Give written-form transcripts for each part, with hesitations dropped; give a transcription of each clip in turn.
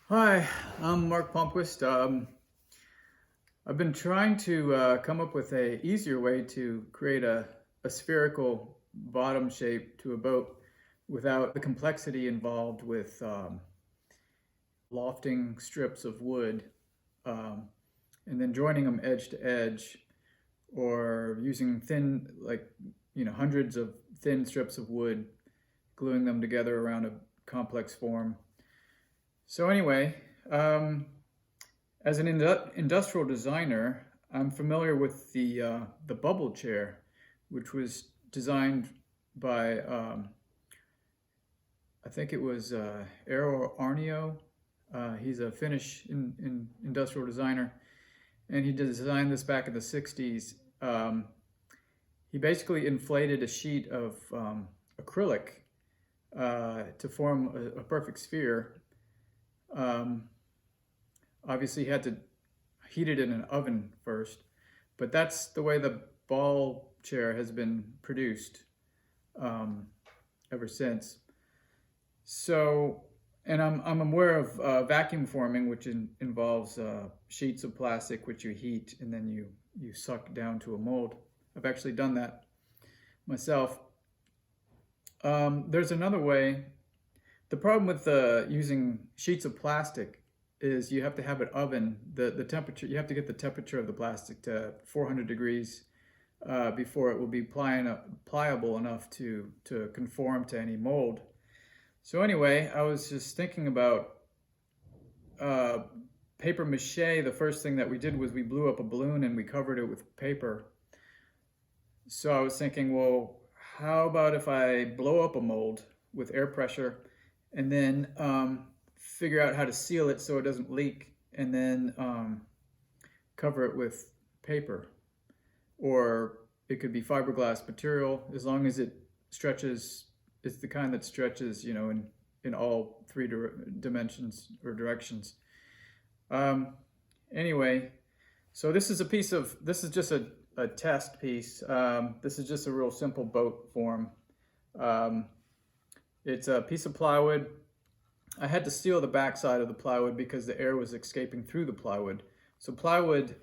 Hi, I'm Mark Palmquist. I've been trying to come up with a easier way to create a spherical bottom shape to a boat without the complexity involved with lofting strips of wood um, and then joining them edge to edge, or using thin, hundreds of thin strips of wood, gluing them together around a complex form. So anyway, um, as an industrial designer, I'm familiar with the bubble chair, which was designed by I think it was Eero Arnio. He's a Finnish industrial designer, and he designed this back in the '60s. He basically inflated a sheet of acrylic to form a perfect sphere. Um, Obviously, he had to heat it in an oven first, but that's the way the ball chair has been produced um, ever since. So, and I'm aware of vacuum forming, which involves sheets of plastic which you heat and then you suck down to a mold. I've actually done that myself. There's another way. The problem with using sheets of plastic is you have to have an oven. The temperature, you have to get the temperature of the plastic to 400 degrees before it will be pliable enough to conform to any mold. So anyway, I was just thinking about uh, paper mache. The first thing that we did was we blew up a balloon and we covered it with paper. So I was thinking, well, how about if I blow up a mold with air pressure and then figure out how to seal it so it doesn't leak, and then cover it with paper, or it could be fiberglass material as long as it stretches. It's the kind that stretches, in all three dimensions or directions. Um, anyway, so this is just a test piece. This is just a real simple boat form. Um, it's a piece of plywood. I had to seal the backside of the plywood because the air was escaping through the plywood. So plywood,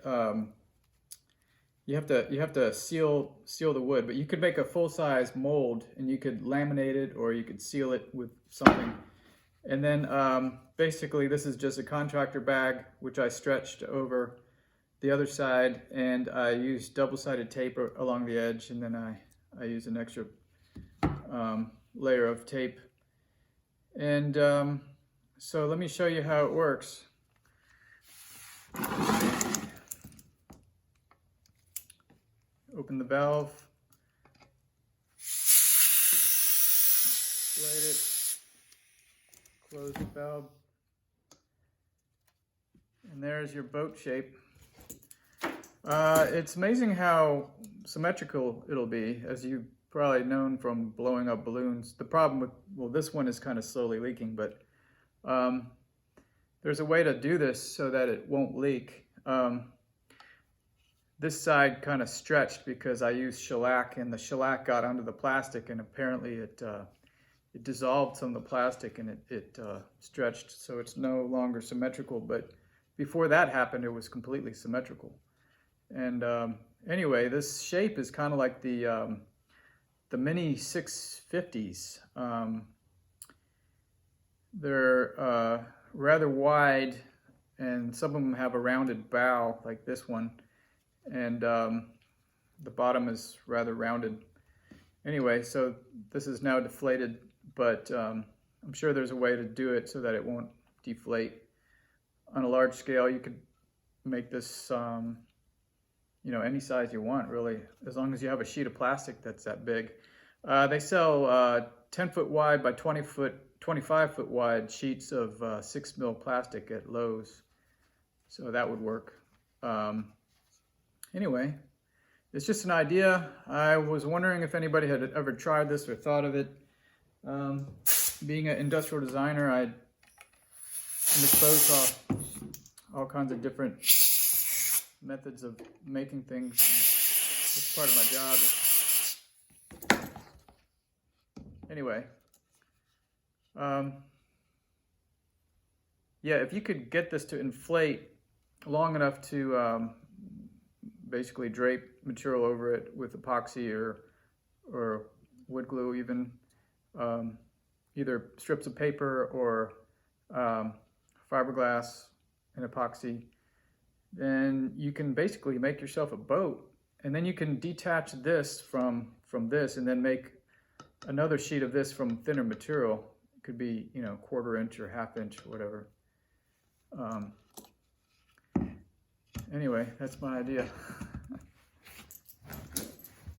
you have to seal the wood, but you could make a full size mold and you could laminate it or you could seal it with something. And then basically this is just a contractor bag which I stretched over the other side, and I used double-sided tape along the edge, and then I used an extra layer of tape. And so let me show you how it works. Open the valve, slide it, close the valve, and there's your boat shape. It's amazing how symmetrical it'll be, as you've probably known from blowing up balloons. The problem with, well, this one is kind of slowly leaking, but there's a way to do this so that it won't leak. This side kind of stretched because I used shellac, and the shellac got onto the plastic, and apparently it dissolved some of the plastic, and it stretched, so it's no longer symmetrical. But before that happened, it was completely symmetrical. And anyway, this shape is kind of like the mini 650s. They're rather wide, and some of them have a rounded bow like this one, and the bottom is rather rounded. Anyway, so this is now deflated, but I'm sure there's a way to do it so that it won't deflate. On a large scale, you could make this any size you want, really, as long as you have a sheet of plastic that's that big. They sell 10-foot wide by 25-foot wide sheets of 6 mil plastic at Lowe's, so that would work. Anyway, it's just an idea. I was wondering if anybody had ever tried this or thought of it. Being an industrial designer, I'm exposed to all kinds of different methods of making things. It's part of my job. Anyway, yeah, if you could get this to inflate long enough to basically drape material over it with epoxy or wood glue even, um, either strips of paper or fiberglass and epoxy, then you can basically make yourself a boat, and then you can detach this from this and then make another sheet of this from thinner material. It could be, you know, 1/4 inch or 1/2 inch, whatever. Anyway, that's my idea.